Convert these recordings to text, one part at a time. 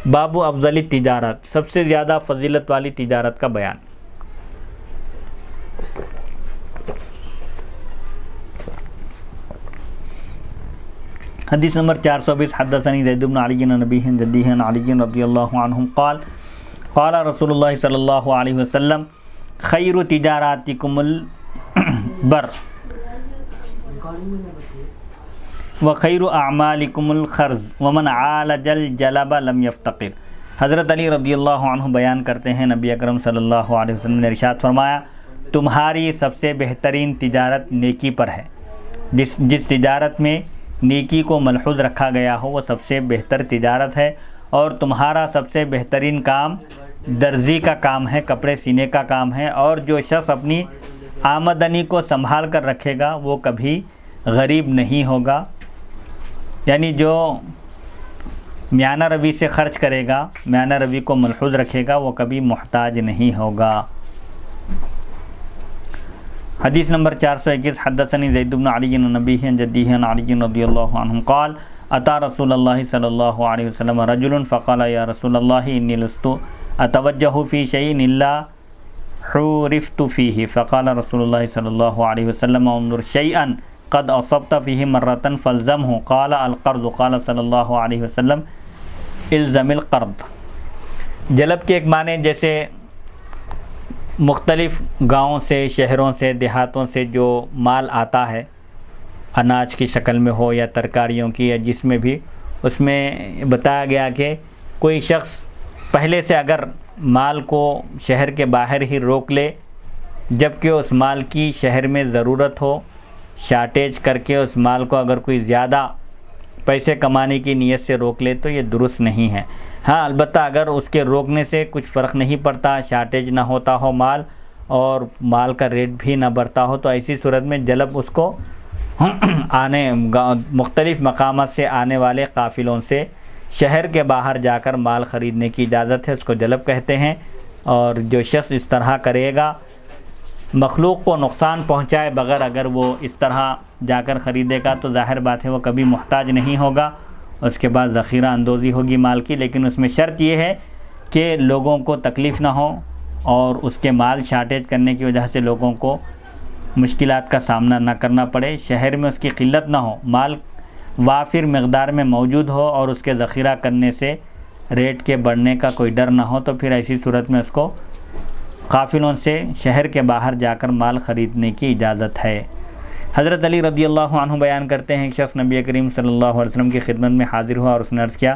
باب افضل تجارت، سب سے زیادہ فضیلت والی تجارت کا بیان۔ حدیث نمبر 420، حدثنی زید بن علی عن ابیہ عن جدیہ عن علی رضی اللہ عنہم قال قال رسول اللہ صلی اللہ علیہ وسلم خیر تجاراتکم البر وخیر اعمالکم الخرز ومن عالج الجلب لم یفتقر۔ حضرت علی رضی اللہ عنہ بیان کرتے ہیں، نبی اکرم صلی اللہ علیہ وسلم نے ارشاد فرمایا، تمہاری سب سے بہترین تجارت نیکی پر ہے۔ جس تجارت میں نیکی کو ملحوظ رکھا گیا ہو وہ سب سے بہتر تجارت ہے، اور تمہارا سب سے بہترین کام درزی کا کام ہے، کپڑے سینے کا کام ہے، اور جو شخص اپنی آمدنی کو سنبھال کر رکھے گا وہ کبھی غریب نہیں ہوگا، یعنی جو میانہ روی سے خرچ کرے گا، میانہ روی کو ملحوظ رکھے گا، وہ کبھی محتاج نہیں ہوگا۔ حدیث نمبر 421، حدثنی زید بن علی عن ابیہ عن جدیہ عن علی رضی اللہ عنہ قال اتى رسول اللہ صلی اللہ علیہ وسلم رجل فقال یا رسول اللہ انی لست اتوجہ فی شیء الا حورفت فیہ، فقال رسول اللہ صلی اللہ علیہ وسلم انظر شیئا قد اصبت فیہ مرة فالزمہ، قال القرض، قال صلی اللہ علیہ وسلم الزم القرض۔ جلب کے ایک معنی جیسے مختلف گاؤں سے، شہروں سے، دیہاتوں سے جو مال آتا ہے، اناج کی شکل میں ہو یا ترکاریوں کی یا جس میں بھی، اس میں بتایا گیا کہ کوئی شخص پہلے سے اگر مال کو شہر کے باہر ہی روک لے، جبکہ اس مال کی شہر میں ضرورت ہو، شارٹیج کر کے اس مال کو اگر کوئی زیادہ پیسے کمانے کی نیت سے روک لے تو یہ درست نہیں ہے۔ ہاں البتہ اگر اس کے روکنے سے کچھ فرق نہیں پڑتا، شارٹیج نہ ہوتا ہو مال اور مال کا ریٹ بھی نہ بڑھتا ہو، تو ایسی صورت میں جلب اس کو مختلف مقامات سے آنے والے قافلوں سے شہر کے باہر جا کر مال خریدنے کی اجازت ہے، اس کو جلب کہتے ہیں۔ اور جو شخص اس طرح کرے گا، مخلوق کو نقصان پہنچائے بغیر اگر وہ اس طرح جا کر خریدے گا تو ظاہر بات ہے وہ کبھی محتاج نہیں ہوگا، اس کے بعد ذخیرہ اندوزی ہوگی مال کی، لیکن اس میں شرط یہ ہے کہ لوگوں کو تکلیف نہ ہو اور اس کے مال شارٹیج کرنے کی وجہ سے لوگوں کو مشکلات کا سامنا نہ کرنا پڑے، شہر میں اس کی قلت نہ ہو، مال وافر مقدار میں موجود ہو اور اس کے ذخیرہ کرنے سے ریٹ کے بڑھنے کا کوئی ڈر نہ ہو، تو پھر ایسی صورت میں اس کو قافلوں سے شہر کے باہر جا کر مال خریدنے کی اجازت ہے۔ حضرت علی رضی اللہ عنہ بیان کرتے ہیں، ایک شخص نبی کریم صلی اللہ علیہ وسلم کی خدمت میں حاضر ہوا اور اس نے عرض کیا،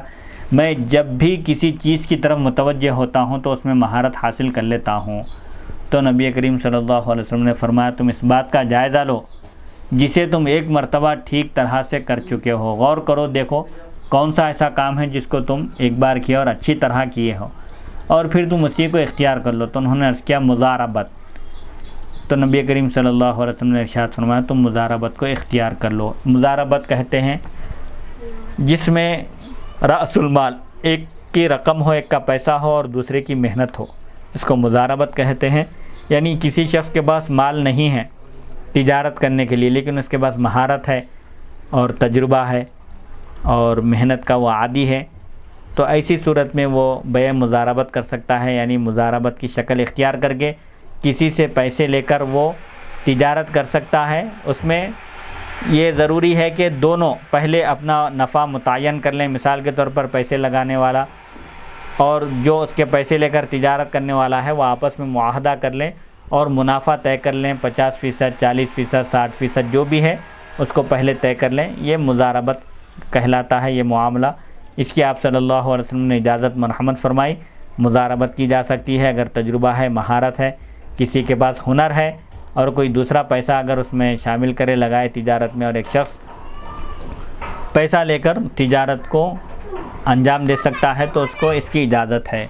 میں جب بھی کسی چیز کی طرف متوجہ ہوتا ہوں تو اس میں مہارت حاصل کر لیتا ہوں۔ تو نبی کریم صلی اللہ علیہ وسلم نے فرمایا، تم اس بات کا جائزہ لو جسے تم ایک مرتبہ ٹھیک طرح سے کر چکے ہو، غور کرو، دیکھو کون سا ایسا کام ہے جس کو تم ایک بار کیا اور اچھی طرح کیے ہو، اور پھر تم اسی کو اختیار کر لو۔ تو انہوں نے عرض کیا مضاربت، تو نبی کریم صلی اللہ علیہ وسلم نے ارشاد فرمایا تم مضاربت کو اختیار کر لو۔ مضاربت کہتے ہیں جس میں رأس المال، ایک کی رقم ہو، ایک کا پیسہ ہو اور دوسرے کی محنت ہو، اس کو مضاربت کہتے ہیں۔ یعنی کسی شخص کے پاس مال نہیں ہے تجارت کرنے کے لیے، لیکن اس کے پاس مہارت ہے اور تجربہ ہے اور محنت کا وہ عادی ہے، تو ایسی صورت میں وہ بیع مضاربت کر سکتا ہے، یعنی مضاربت کی شکل اختیار کر کے کسی سے پیسے لے کر وہ تجارت کر سکتا ہے۔ اس میں یہ ضروری ہے کہ دونوں پہلے اپنا نفع متعین کر لیں، مثال کے طور پر پیسے لگانے والا اور جو اس کے پیسے لے کر تجارت کرنے والا ہے وہ آپس میں معاہدہ کر لیں اور منافع طے کر لیں، 50%، 40%، 60% جو بھی ہے اس کو پہلے طے کر لیں، یہ مضاربت کہلاتا ہے یہ معاملہ۔ اس کی آپ صلی اللہ علیہ وسلم نے اجازت مرحمت فرمائی، مضاربت کی جا سکتی ہے اگر تجربہ ہے، مہارت ہے، کسی کے پاس ہنر ہے اور کوئی دوسرا پیسہ اگر اس میں شامل کرے، لگائے تجارت میں، اور ایک شخص پیسہ لے کر تجارت کو انجام دے سکتا ہے تو اس کو اس کی اجازت ہے۔